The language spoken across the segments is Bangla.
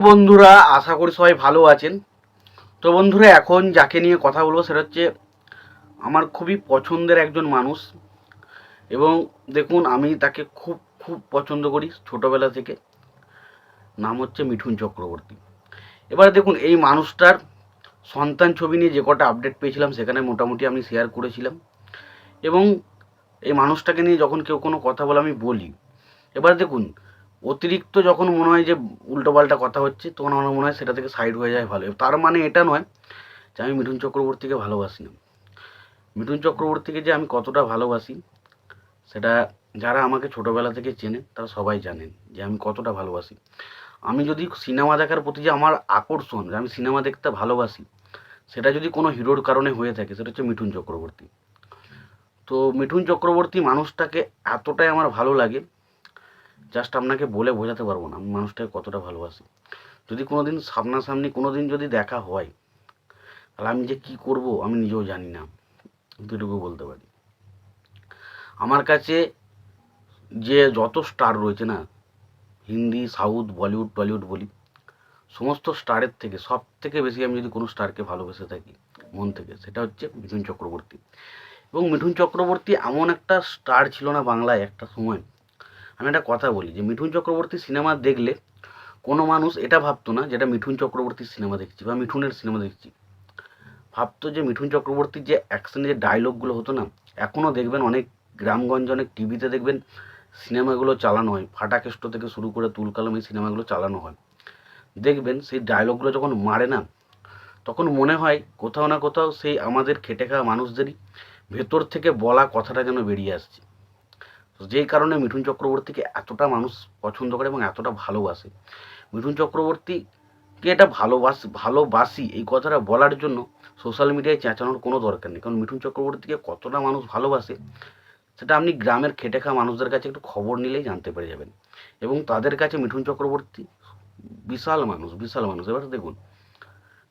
বন্ধুরা, আশা করি সবাই ভালো আছেন। তো বন্ধুরা, এখন যাকে নিয়ে কথা বলবো সেটা হচ্ছে আমার খুবই পছন্দের একজন মানুষ। এবং দেখুন, আমি তাকে খুব খুব পছন্দ করি ছোটবেলা থেকে। নাম হচ্ছে মিঠুন চক্রবর্তী। এবার দেখুন, এই মানুষটার সন্তান ছবি নিয়ে যে কটা আপডেট পেয়েছিলাম সেখানে মোটামুটি আমি শেয়ার করেছিলাম। এবং এই মানুষটাকে নিয়ে যখন কেউ কোনো কথা বলে আমি বলি। এবার দেখুন, অতিরিক্ত যখন মনে হয় যে উল্টোপাল্টা কথা হচ্ছে, তখন আমার মনে হয় সেটা থেকে সাইড হয়ে যায় ভালো। তার মানে এটা নয় যে আমি মিঠুন চক্রবর্তীকে ভালোবাসি না। মিঠুন চক্রবর্তীকে যে আমি কতটা ভালোবাসি সেটা যারা আমাকে ছোটোবেলা থেকে চেনে তারা সবাই জানেন যে আমি কতটা ভালোবাসি। আমি যদি সিনেমা দেখার প্রতি যে আমার আকর্ষণ, যে আমি সিনেমা দেখতে ভালোবাসি, সেটা যদি কোনো হিরোর কারণে হয়ে থাকে সেটা হচ্ছে মিঠুন চক্রবর্তী। তো মিঠুন চক্রবর্তী মানুষটাকে এতটাই আমার ভালো লাগে, জাস্ট আপনাকে বলে বোঝাতে পারবো না আমি মানুষটাকে কতটা ভালোবাসি। যদি কোনো দিন সামনাসামনি কোনো দিন যদি দেখা হয়, তাহলে আমি যে কী করব আমি নিজেও জানি না, এটুকু বলতে পারি। আমার কাছে যে যত স্টার রয়েছে না, হিন্দি, সাউথ, বলিউড, টলিউড বলি, সমস্ত স্টারের থেকে সব থেকে বেশি আমি যদি কোনো স্টারকে ভালোবেসে থাকি মন থেকে, সেটা হচ্ছে মিঠুন চক্রবর্তী। এবং মিঠুন চক্রবর্তী এমন একটা স্টার ছিল না বাংলায় একটা সময়। আমি একটা কথা বলি যে মিঠুন চক্রবর্তী সিনেমা দেখলে কোনো মানুষ এটা ভাবতো না যেটা মিঠুন চক্রবর্তীর সিনেমা দেখছি বা মিঠুনের সিনেমা দেখছি। ভাবতো যে মিঠুন চক্রবর্তীর যে অ্যাকশনের যে ডায়লগগুলো হতো না, এখনও দেখবেন অনেক গ্রামগঞ্জ, অনেক টিভিতে দেখবেন সিনেমাগুলো চালানো হয়, ফাটাকেষ্ট থেকে শুরু করে তুলকালাম এই সিনেমাগুলো চালানো হয়। দেখবেন সেই ডায়লগগুলো যখন মারে না, তখন মনে হয় কোথাও না কোথাও সেই আমাদের খেটে খাওয়া মানুষদেরই ভেতর থেকে বলা কথাটা যেন বেরিয়ে আসছে। যেই কারণে মিঠুন চক্রবর্তীকে এতটা মানুষ পছন্দ করে এবং এতটা ভালোবাসে। মিঠুন চক্রবর্তীকে এটা ভালোবাসি এই কথাটা বলার জন্য সোশ্যাল মিডিয়ায় চেঁচানোর কোনো দরকার নেই। কারণ মিঠুন চক্রবর্তীকে কতটা মানুষ ভালোবাসে সেটা আপনি গ্রামের খেটে খাওয়া মানুষদের কাছে একটু খবর নিলেই জানতে পেরে যাবেন। এবং তাদের কাছে মিঠুন চক্রবর্তী বিশাল মানুষ, বিশাল মানুষ। এবার দেখুন,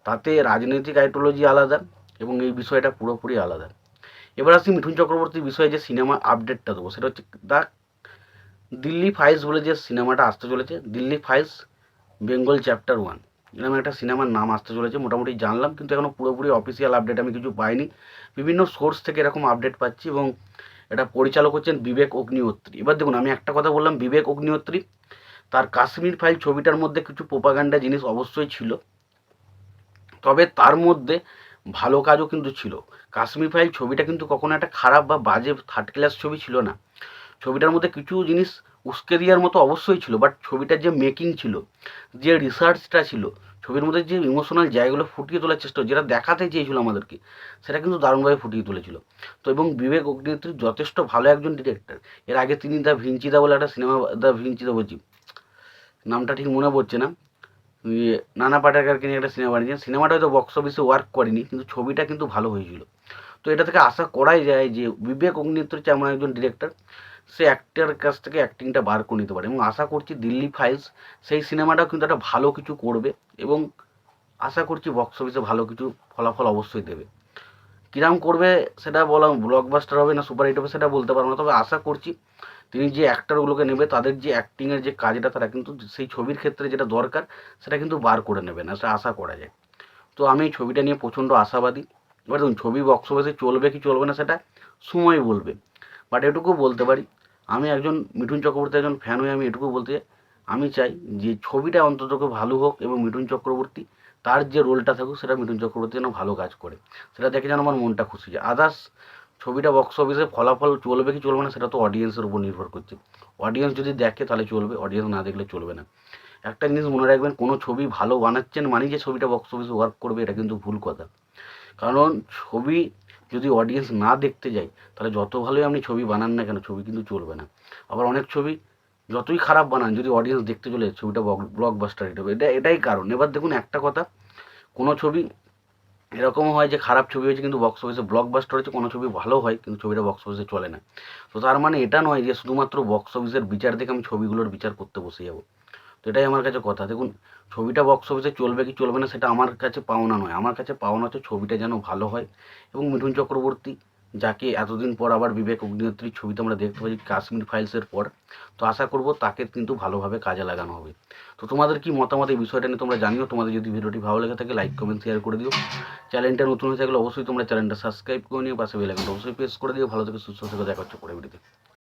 তাতে রাজনৈতিক আইডিওলজি আলাদা এবং এই বিষয়টা পুরোপুরি আলাদা। এবার আসি মিঠুন চক্রবর্তীর বিষয়ে যে সিনেমা আপডেটটা দেবো সেটা হচ্ছে দ্য দিল্লি ফাইলস বলে যে সিনেমাটা আসতে চলেছে, দিল্লি ফাইলস বেঙ্গল চ্যাপ্টার 1 এরকম একটা সিনেমার নাম আসতে চলেছে। মোটামুটি জানলাম, কিন্তু এখনও পুরোপুরি অফিসিয়াল আপডেট আমি কিছু পাইনি। বিভিন্ন সোর্স থেকে এরকম আপডেট পাচ্ছি। এবং এটা পরিচালক হচ্ছেন বিবেক অগ্নিহোত্রী। এবার দেখুন, আমি একটা কথা বললাম, বিবেক অগ্নিহোত্রী তার কাশ্মীর ফাইল ছবিটার মধ্যে কিছু প্রোপাগান্ডা জিনিস অবশ্যই ছিল, তবে তার মধ্যে ভালো কাজও কিন্তু ছিল। কাশ্মীর ফাইল ছবিটা কিন্তু কখনো একটা খারাপ বা বাজে থার্ড ক্লাস ছবি ছিল না। ছবিটার মধ্যে কিছু জিনিস উস্কে দেওয়ার মতো অবশ্যই ছিল, বাট ছবিটার যে মেকিং ছিল, যে রিসার্চটা ছিল, ছবির মধ্যে যে ইমোশনাল জায়গাগুলো ফুটিয়ে তোলার চেষ্টা, যেটা দেখাতে চেয়েছিল আমাদেরকে, সেটা কিন্তু দারুণভাবে ফুটিয়ে তুলেছিল। তো এবং বিবেক অগ্নিহোত্রী যথেষ্ট ভালো একজন ডিরেক্টর। এর আগে তিনি দ্য ভিঞ্চিদা বলে একটা সিনেমা, দ্য ভিঞ্চিদা বলছি, নামটা ঠিক মনে পড়ছে না, নানা পাটেকরকে নিয়ে একটা সিনেমা বানিয়েছেন। সিনেমাটা হয়তো বক্স অফিসে ওয়ার্ক করেনি, কিন্তু ছবিটা কিন্তু ভালো হয়েছিল। তো এটা থেকে আশা করাই যায় যে বিবেক অগ্নিহোত্রী হচ্ছে এমন একজন ডিরেক্টর, সে অ্যাক্টরের কাছ থেকে অ্যাক্টিংটা বার করে নিতে পারে। এবং আশা করছি দিল্লি ফাইলস সেই সিনেমাটাও কিন্তু একটা ভালো কিছু করবে এবং আশা করছি বক্স অফিসে ভালো কিছু ফলাফল অবশ্যই দেবে। কিরাম করবে সেটা বলা, ব্লকবাস্টার হবে না সুপার হিট হবে সেটা বলতে পারবো না, তবে আশা করছি তিনি যে অ্যাক্টরগুলোকে নেবে তাদের যে অ্যাক্টিংয়ের যে কাজটা তারা কিন্তু সেই ছবির ক্ষেত্রে যেটা দরকার সেটা কিন্তু বার করে নেবে না, সেটা আশা করা যায়। তো আমি এই ছবিটা নিয়ে প্রচণ্ড আশাবাদী। এবার দেখুন, ছবি বক্স অফিসে চলবে কি চলবে না সেটা সময় বলবে, বাট এটুকু বলতে পারি, আমি একজন মিঠুন চক্রবর্তী একজন ফ্যান হয়ে আমি এটুকু বলতে চাই, আমি চাই যে ছবিটা অন্তত ভালো হোক এবং মিঠুন চক্রবর্তী তার যে রোলটা থাকুক সেটা মিঠুন চক্রবর্তী যেন ভালো কাজ করে, সেটা দেখে যেন আমার মনটা খুশি যায়। আদার্স ছবিটা বক্স অফিসে ফলাফল চলবে কি চলবে না সেটা তো অডিয়েন্সের উপর নির্ভর করছে। অডিয়েন্স যদি দেখে তাহলে চলবে, অডিয়েন্স না দেখলে চলবে না। একটা জিনিস মনে রাখবেন, কোনো ছবি ভালো বানাচ্ছেন মানে যে ছবিটা বক্স অফিসে ওয়ার্ক করবে এটা কিন্তু ভুল কথা। কারণ ছবি যদি অডিয়েন্স না দেখতে যায় তাহলে যত ভালোই আপনি ছবি বানান না কেন ছবি কিন্তু চলবে না। আবার অনেক ছবি যতই খারাপ বানান যদি অডিয়েন্স দেখতে চলে ছবিটা ব্লকবাস্টার হিট হবে, এটাই কারণ। এবার দেখুন একটা কথা, কোনো ছবি এরকমও হয় যে খারাপ ছবি হয়েছে কিন্তু বক্স অফিসে ব্লকবাস্টার হয়েছে, কোনো ছবি ভালো হয় কিন্তু ছবিটা বক্স অফিসে চলে না। তো তার মানে এটা নয় যে শুধুমাত্র বক্স অফিসের বিচার দেখে আমি ছবিগুলোর বিচার করতে বসে যাবো। তো এটাই আমার কাছে কথা। দেখুন, ছবিটা বক্স অফিসে চলবে কি চলবে না সেটা আমার কাছে পাওনা নয়, আমার কাছে পাওনা হচ্ছে ছবিটা যেন ভালো হয় এবং মিঠুন চক্রবর্তী যাকে এতদিন পর আবার বিবেক অগ্নিহোত্রীর ছবিতে আমরা দেখতে পাচ্ছি কাশ্মীর ফাইলসের পর। তো আশা করব তাকে কিন্তু ভালোভাবে কাজে লাগানো হবে। তো তোমাদের কি মতামত এই বিষয়টা নিয়ে তোমরা জানিও। তোমাদের যদি ভিডিওটি ভালো লেগে থাকে লাইক কমেন্ট শেয়ার করে দিও। চ্যানেলটা নতুন হয়ে থাকলে অবশ্যই তোমরা চ্যানেলটা সাবস্ক্রাইব করে নিও, পাশে বেল আইকনটা অবশ্যই প্রেস করে দিও। ভালো থেকে সুস্থ থেকে দেখা হচ্ছে পরের ভিডিওতে।